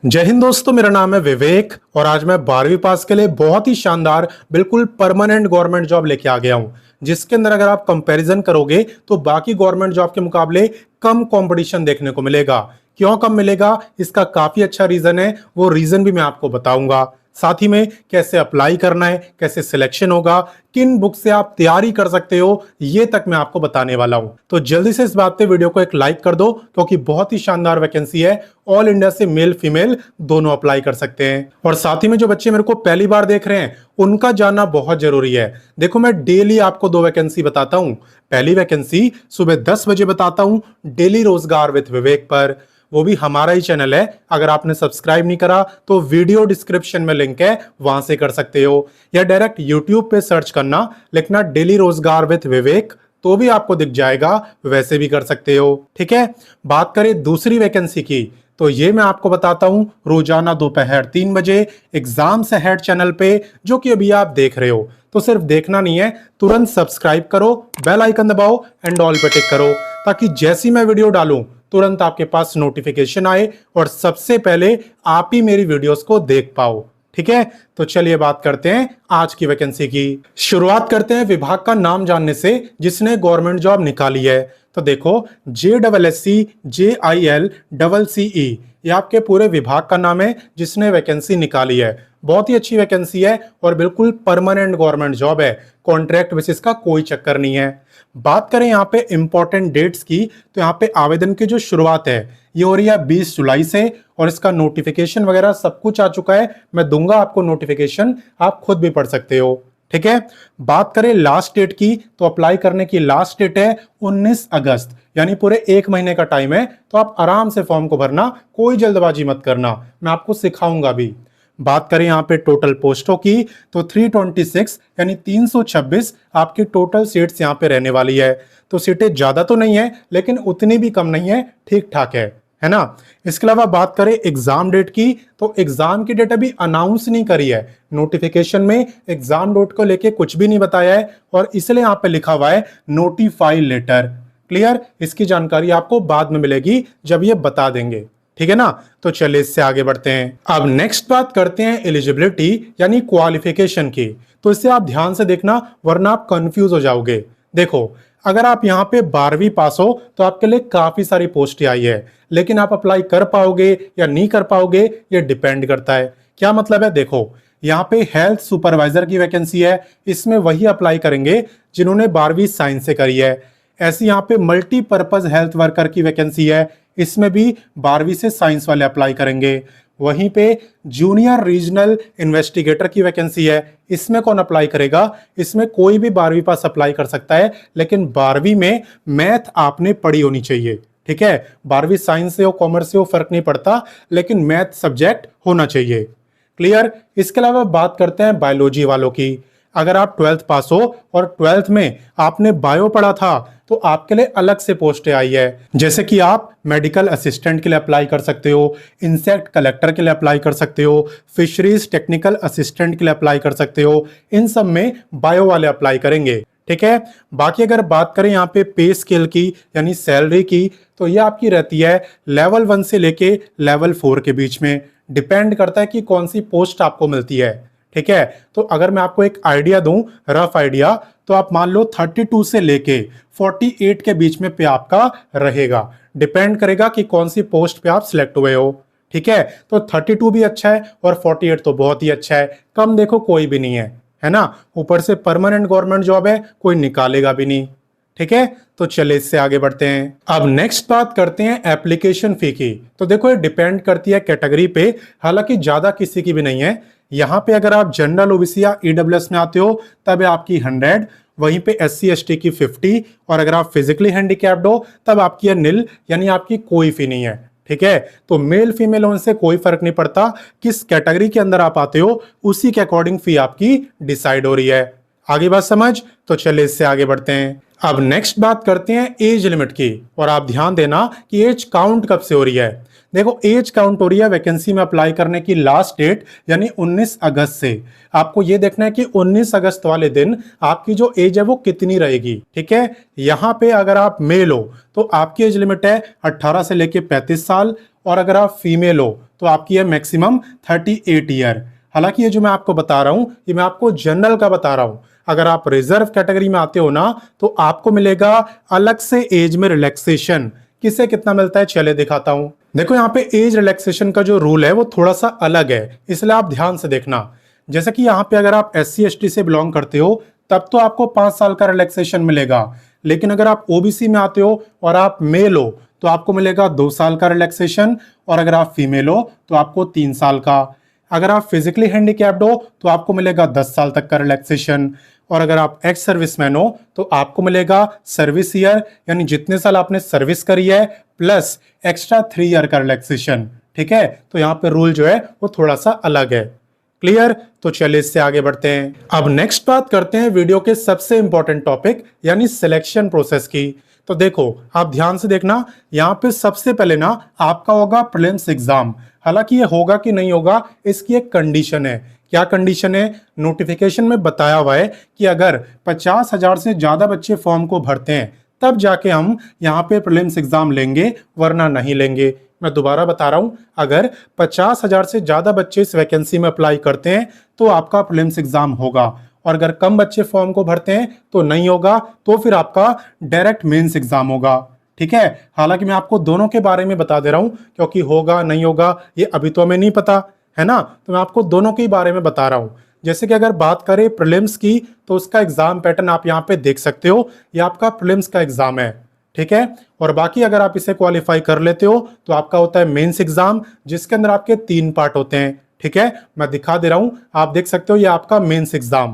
जय हिंद दोस्तों, मेरा नाम है विवेक और आज मैं 12वीं पास के लिए बहुत ही शानदार बिल्कुल परमानेंट गवर्नमेंट जॉब लेके आ गया हूं, जिसके अंदर अगर आप कंपैरिजन करोगे तो बाकी गवर्नमेंट जॉब के मुकाबले कम कंपटीशन देखने को मिलेगा। क्यों कम मिलेगा, इसका काफी अच्छा रीजन है, वो रीजन भी मैं आपको बताऊंगा। साथ ही में कैसे अप्लाई करना है, कैसे सिलेक्शन होगा, किन बुक से आप तैयारी कर सकते हो, ये तक मैं आपको बताने वाला हूं। तो जल्दी से इस बात पे वीडियो को एक लाइक कर दो, क्योंकि बहुत ही शानदार वैकेंसी है। ऑल इंडिया से मेल फीमेल दोनों अप्लाई कर सकते हैं। और साथ ही में जो बच्चे मेरे को पहली बार देख रहे हैं उनका जानना बहुत जरूरी है। देखो, मैं डेली आपको 2 वैकेंसी बताता हूं। पहली वैकेंसी सुबह 10 बजे बताता हूं डेली रोजगार विद विवेक पर, वो भी हमारा ही चैनल है। अगर आपने सब्सक्राइब नहीं करा तो वीडियो डिस्क्रिप्शन में लिंक है, वहां से कर सकते हो, या डायरेक्ट यूट्यूब पे सर्च करना, लिखना डेली रोजगार विद विवेक तो भी आपको दिख जाएगा, वैसे भी कर सकते हो। ठीक है, बात करें दूसरी वैकेंसी की, तो ये मैं आपको बताता हूं रोजाना दोपहर 3 बजे एग्जाम्स अहेड चैनल पे, जो कि अभी आप देख रहे हो। तो सिर्फ देखना नहीं है, तुरंत सब्सक्राइब करो, बेल आइकन दबाओ एंड ऑल पे टिक करो, ताकि जैसी मैं वीडियो डालूं तुरंत आपके पास नोटिफिकेशन आए और सबसे पहले आप ही मेरी वीडियोस को देख पाओ। ठीक है, तो चलिए बात करते हैं आज की वैकेंसी की। शुरुआत करते हैं विभाग का नाम जानने से जिसने गवर्नमेंट जॉब निकाली है। तो देखो, JSSC JILCCE ये आपके पूरे विभाग का नाम है जिसने वैकेंसी निकाली है। बहुत ही अच्छी वैकेंसी है और बिल्कुल परमानेंट गवर्नमेंट जॉब है, कॉन्ट्रैक्ट बेसिस का कोई चक्कर नहीं है। बात करें यहाँ पे इंपॉर्टेंट डेट्स की, तो यहाँ पे आवेदन की जो शुरुआत है ये हो रही है 20 जुलाई से, और इसका नोटिफिकेशन वगैरह सब कुछ आ चुका है। मैं दूंगा आपको नोटिफिकेशन, आप खुद भी पढ़ सकते हो। ठीक है, बात करें लास्ट डेट की, तो अप्लाई करने की लास्ट डेट है 19 अगस्त, यानी पूरे 1 महीने का टाइम है। तो आप आराम से फॉर्म को भरना, कोई जल्दबाजी मत करना, मैं आपको सिखाऊंगा भी। बात करें यहाँ पे टोटल पोस्टों की, तो 326 यानी 326 आपकी टोटल सीट्स यहाँ पे रहने वाली है। तो सीटें ज्यादा तो नहीं है, लेकिन उतनी भी कम नहीं है, ठीक ठाक है ना। इसके अलावा बात करें एग्जाम डेट की, तो एग्जाम की डेट अभी अनाउंस नहीं करी है। नोटिफिकेशन में एग्जाम डेट को लेके कुछ भी नहीं बताया है, और इसलिए यहाँ पे लिखा हुआ है नोटिफाई लेटर। क्लियर, इसकी जानकारी आपको बाद में मिलेगी जब ये बता देंगे। ठीक है ना, तो चलिए इससे आगे बढ़ते हैं। अब नेक्स्ट बात करते हैं एलिजिबिलिटी यानी क्वालिफिकेशन की। तो इससे आप ध्यान से देखना, वरना आप कंफ्यूज हो जाओगे। देखो, अगर आप यहाँ पे 12वीं पास हो तो आपके लिए काफी सारी पोस्ट आई है, लेकिन आप अप्लाई कर पाओगे या नहीं कर पाओगे ये डिपेंड करता है। क्या मतलब है, देखो यहाँ पे हेल्थ सुपरवाइजर की वैकेंसी है, इसमें वही अप्लाई करेंगे जिन्होंने 12वीं साइंस से करी है। ऐसी यहाँ पे मल्टीपर्पज हेल्थ वर्कर की वैकेंसी है, इसमें भी 12वीं से साइंस वाले अप्लाई करेंगे। वहीं पे जूनियर रीजनल इन्वेस्टिगेटर की वैकेंसी है, इसमें कौन अप्लाई करेगा, इसमें कोई भी 12वीं पास अप्लाई कर सकता है, लेकिन 12वीं में मैथ आपने पढ़ी होनी चाहिए। ठीक है, 12वीं साइंस से हो कॉमर्स से हो फर्क नहीं पड़ता, लेकिन मैथ सब्जेक्ट होना चाहिए। क्लियर, इसके अलावा बात करते हैं बायोलॉजी वालों की। अगर आप 12th पास हो और 12th में आपने बायो पढ़ा था तो आपके लिए अलग से पोस्टें आई है, जैसे कि आप मेडिकल असिस्टेंट के लिए अप्लाई कर सकते हो, इंसेक्ट कलेक्टर के लिए अप्लाई कर सकते हो, फिशरीज टेक्निकल असिस्टेंट के लिए अप्लाई कर सकते हो। इन सब में बायो वाले अप्लाई करेंगे। ठीक है, बाकी अगर बात करें यहाँ पे पे स्केल की यानी सैलरी की, तो ये आपकी रहती है लेवल 1 से लेके लेवल 4 के बीच में। डिपेंड करता है कि कौन सी पोस्ट आपको मिलती है। ठीक है, तो अगर मैं आपको एक आइडिया दूं, रफ आइडिया, तो आप मान लो 32 से लेके 48 के बीच में पे आपका रहेगा। डिपेंड करेगा कि कौन सी पोस्ट पे आप सिलेक्ट हुए हो। ठीक है, तो 32 भी अच्छा है और 48 तो बहुत ही अच्छा है, कम देखो कोई भी नहीं है ना। ऊपर से परमानेंट गवर्नमेंट जॉब है, कोई निकालेगा भी नहीं। ठीक है, तो चले इससे आगे बढ़ते हैं। अब नेक्स्ट बात करते हैं एप्लीकेशन फी की। तो देखो, ये डिपेंड करती है कैटेगरी पे, हालांकि ज्यादा किसी की भी नहीं है। यहाँ पे अगर आप जनरल ओबीसी या ईडब्ल्यूएस में आते हो तब है आपकी 100, वहीं पे SC ST की 50, और अगर आप फिजिकली हैंडीकैप्ड हो तब आपकी है निल, यानी आपकी कोई फी नहीं है। ठीक है, तो मेल फीमेल उनसे कोई फर्क नहीं पड़ता, किस कैटेगरी के अंदर आप आते हो उसी के अकॉर्डिंग फी आपकी डिसाइड हो रही है। आगे बात समझ, तो चलिए इससे आगे बढ़ते हैं। अब नेक्स्ट बात करते हैं एज लिमिट की, और आप ध्यान देना कि एज काउंट कब से हो रही है। देखो, एज काउंट हो रही है वैकेंसी में अप्लाई करने की लास्ट डेट यानी 19 अगस्त से। आपको ये देखना है कि 19 अगस्त वाले दिन आपकी जो एज है वो कितनी रहेगी। ठीक है, यहाँ पे अगर आप मेल हो तो आपकी एज लिमिट है 18 से लेके 35 साल, और अगर आप फीमेल हो तो आपकी है मैक्सिमम 38 ईयर। हालांकि ये जो मैं आपको बता रहा हूं ये मैं आपको जनरल का बता रहा हूं। अगर आप रिजर्व कैटेगरी में आते हो ना तो आपको मिलेगा अलग से एज में रिलैक्सेशन। किसे कितना मिलता है चले दिखाता हूं। देखो यहाँ पे एज रिलैक्सेशन का जो रूल है वो थोड़ा सा अलग है, इसलिए आप ध्यान से देखना। जैसे कि यहाँ पे अगर आप SC ST से बिलोंग करते हो तब तो आपको 5 साल का रिलैक्सेशन मिलेगा, लेकिन अगर आप OBC में आते हो और आप मेल हो तो आपको मिलेगा 2 साल का रिलैक्सेशन, और अगर आप फीमेल हो तो आपको 3 साल का। अगर आप फिजिकली हैंडीकैप्ड हो तो आपको मिलेगा 10 साल तक का रिलैक्सेशन, और अगर आप एक्स सर्विसमैन हो तो आपको मिलेगा सर्विस ईयर, यानी जितने साल आपने सर्विस करी है प्लस एक्स्ट्रा 3 ईयर का रिलैक्सेशन। ठीक है, तो यहाँ पे रूल जो है वो थोड़ा सा अलग है। क्लियर? तो चलिए इससे आगे बढ़ते हैं। अब नेक्स्ट बात करते हैं वीडियो के सबसे इंपॉर्टेंट टॉपिक यानी सिलेक्शन प्रोसेस की। तो देखो आप ध्यान से देखना, यहाँ पे सबसे पहले ना आपका होगा प्रीलिम्स एग्जाम। हालांकि ये होगा कि नहीं होगा इसकी एक कंडीशन है। क्या कंडीशन है? नोटिफिकेशन में बताया हुआ है कि अगर 50,000 से ज्यादा बच्चे फॉर्म को भरते हैं तब जाके हम यहाँ पे प्रीलिम्स एग्जाम लेंगे, वरना नहीं लेंगे। मैं दोबारा बता रहा हूं, अगर 50,000 से ज्यादा बच्चे इस वैकेंसी में अप्लाई करते हैं तो आपका प्रीलिम्स एग्जाम होगा, और अगर कम बच्चे फॉर्म को भरते हैं तो नहीं होगा, तो फिर आपका डायरेक्ट मेंस एग्जाम होगा। ठीक है, हालांकि मैं आपको दोनों के बारे में बता दे रहा हूं क्योंकि होगा नहीं होगा ये अभी तो हमें नहीं पता है ना, तो मैं आपको दोनों के बारे में बता रहा हूं। जैसे कि अगर बात करें प्रीलिम्स की तो उसका एग्जाम पैटर्न आप यहाँ पे देख सकते हो, ये आपका प्रीलिम्स का एग्जाम है। ठीक है, और बाकी अगर आप इसे क्वालिफाई कर लेते हो तो आपका होता है मेंस एग्जाम, जिसके अंदर आपके 3 पार्ट होते हैं। ठीक है, मैं दिखा दे रहा हूं, आप देख सकते हो ये आपका मेंस एग्जाम।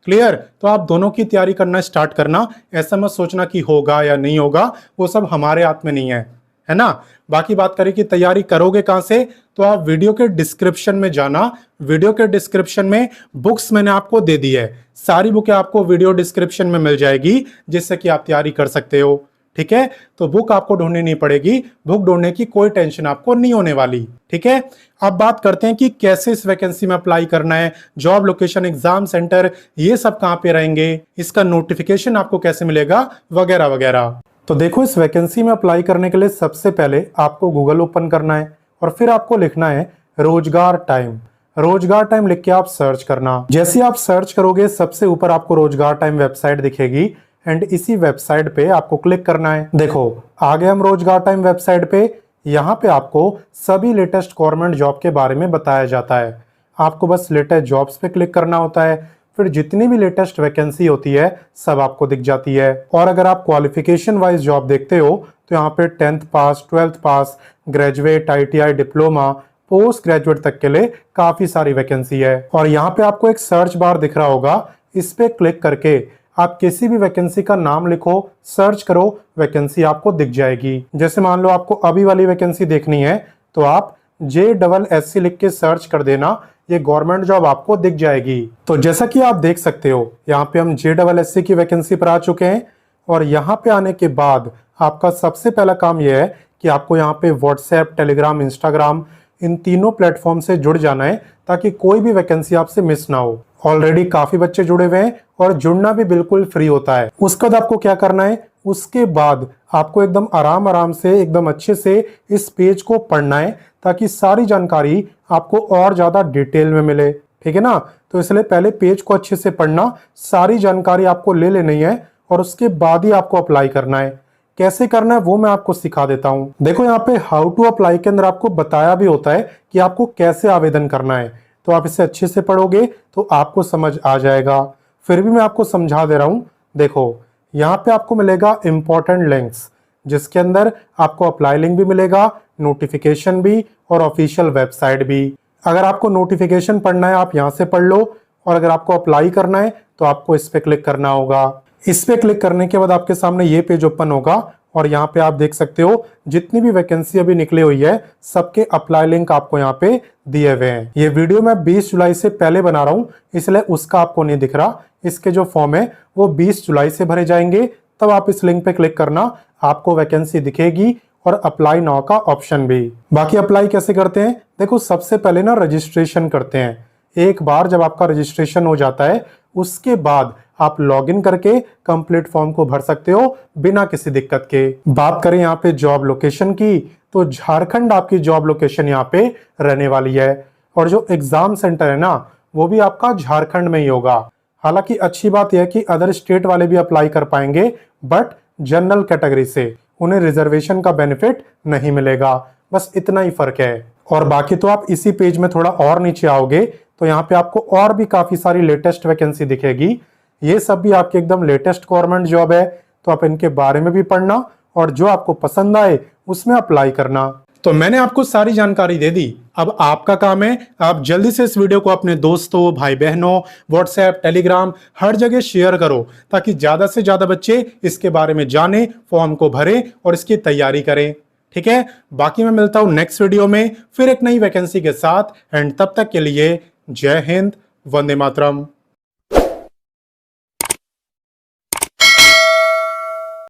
क्लियर? तो आप दोनों की तैयारी करना स्टार्ट करना, ऐसा मत सोचना कि होगा या नहीं होगा, वो सब हमारे हाथ में नहीं है ना। बाकी बात करें कि तैयारी करोगे कहां से, तो आप वीडियो के डिस्क्रिप्शन में जाना। वीडियो के डिस्क्रिप्शन में बुक्स मैंने आपको दे दी है, सारी बुकें आपको वीडियो डिस्क्रिप्शन में मिल जाएगी, जिससे कि आप तैयारी कर सकते हो। ठीक है, तो बुक आपको ढूंढनी नहीं पड़ेगी, बुक ढूंढने की कोई टेंशन आपको नहीं होने वाली। ठीक है, अब बात करते हैं कि कैसे इस वैकेंसी में अप्लाई करना है, जॉब लोकेशन, एग्जाम सेंटर, ये सब कहां पे रहेंगे, इसका नोटिफिकेशन आपको कैसे मिलेगा, वगैरह वगैरह। तो देखो इस वैकेंसी में अप्लाई करने के लिए सबसे पहले आपको गूगल ओपन करना है और फिर आपको लिखना है रोजगार टाइम। रोजगार टाइम लिख के आप सर्च करना। जैसे आप सर्च करोगे सबसे ऊपर आपको रोजगार टाइम वेबसाइट दिखेगी, एंड इसी वेबसाइट पे आपको क्लिक करना है। देखो आ गए हम रोजगार टाइम वेबसाइट पे। यहाँ पे आपको सभी लेटेस्ट गवर्नमेंट जॉब के बारे में बताया जाता है। आपको बस लेटेस्ट जॉब्स पे क्लिक करना होता है, फिर जितनी भी लेटेस्ट वैकेंसी होती है सब आपको दिख जाती है। और अगर आप क्वालिफिकेशन वाइज जॉब देखते हो तो यहाँ पे 10th पास, 12th पास, graduate, ITI, diploma, post graduate तक के लिए काफी सारी वैकेंसी है। और यहाँ पे आपको एक सर्च बार दिख रहा होगा, इस पे क्लिक करके आप किसी भी वैकेंसी का नाम लिखो, सर्च करो, वैकेंसी आपको दिख जाएगी। जैसे मान लो आपको अभी वाली वैकेंसी देखनी है तो आप JSSC लिख के सर्च कर देना, ये गवर्नमेंट जॉब आपको दिख जाएगी। तो जैसा कि आप देख सकते हो यहाँ पे हम JSSC की वैकेंसी पर आ चुके हैं, और यहाँ पे आने के बाद आपका सबसे पहला काम यह है कि आपको यहाँ पे WhatsApp, Telegram, Instagram इन तीनों प्लेटफॉर्म से जुड़ जाना है ताकि कोई भी वैकेंसी आपसे मिस ना हो। ऑलरेडी काफी बच्चे जुड़े हुए हैं और जुड़ना भी बिल्कुल फ्री होता है। उसके बाद आपको क्या करना है, उसके बाद आपको एकदम आराम से एकदम अच्छे से इस पेज को पढ़ना है ताकि सारी जानकारी आपको और ज्यादा डिटेल में मिले। ठीक है ना, तो इसलिए पहले पेज को अच्छे से पढ़ना, सारी जानकारी आपको ले लेनी है और उसके बाद ही आपको अप्लाई करना है। कैसे करना है वो मैं आपको सिखा देता हूं। देखो यहाँ पे हाउ टू अप्लाई के अंदर आपको बताया भी होता है कि आपको कैसे आवेदन करना है, तो आप इसे अच्छे से पढ़ोगे तो आपको समझ आ जाएगा। फिर भी मैं आपको समझा दे रहा हूं। देखो यहाँ पे आपको मिलेगा इंपॉर्टेंट लिंक्स, जिसके अंदर आपको अप्लाई लिंक भी मिलेगा, नोटिफिकेशन भी और ऑफिशियल वेबसाइट भी। अगर आपको नोटिफिकेशन पढ़ना है आप यहाँ से पढ़ लो, और अगर आपको अप्लाई करना है तो आपको इस पे क्लिक करना होगा। इस पे क्लिक करने के बाद आपके सामने ये पेज ओपन होगा, और यहाँ पे आप देख सकते हो जितनी भी वैकेंसी अभी निकली हुई है सबके अप्लाई लिंक आपको यहाँ पे दिए हुए हैं। ये वीडियो मैं 20 जुलाई से पहले बना रहा हूँ, इसलिए उसका आपको नहीं दिख रहा। इसके जो फॉर्म है वो 20 जुलाई से भरे जाएंगे, तब आप इस लिंक पे क्लिक करना, आपको वैकेंसी दिखेगी और अप्लाई नाउ का ऑप्शन भी। बाकी अप्लाई कैसे करते हैं, देखो सबसे पहले ना रजिस्ट्रेशन करते हैं। एक बार जब आपका रजिस्ट्रेशन हो जाता है उसके बाद आप लॉगिन करके कंप्लीट फॉर्म को भर सकते हो बिना किसी दिक्कत के। बात करें यहाँ पे जॉब लोकेशन की, तो झारखंड आपकी जॉब लोकेशन यहाँ पे रहने वाली है और जो एग्जाम सेंटर है ना वो भी आपका झारखंड में ही होगा। हालांकि अच्छी बात यह है कि अदर स्टेट वाले भी अप्लाई कर पाएंगे, बट जनरल कैटेगरी से उन्हें रिजर्वेशन का बेनिफिट नहीं मिलेगा, बस इतना ही फर्क है। और बाकी तो आप इसी पेज में थोड़ा और नीचे आओगे तो यहाँ पे आपको और भी काफी सारी लेटेस्ट वैकेंसी दिखेगी। ये सब भी आपके एकदम लेटेस्ट गवर्नमेंट जॉब है, तो आप इनके बारे में भी पढ़ना और जो आपको पसंद आए उसमें अप्लाई करना। तो मैंने आपको सारी जानकारी दे दी, अब आपका काम है आप जल्दी से इस वीडियो को अपने दोस्तों, भाई बहनों, व्हाट्सएप, टेलीग्राम हर जगह शेयर करो ताकि ज्यादा से ज्यादा बच्चे इसके बारे में जाने, फॉर्म को भरें और इसकी तैयारी करें। ठीक है, बाकी मैं मिलता हूं नेक्स्ट वीडियो में फिर एक नई वैकेंसी के साथ। एंड तब तक के लिए जय हिंद, वंदे मातरम।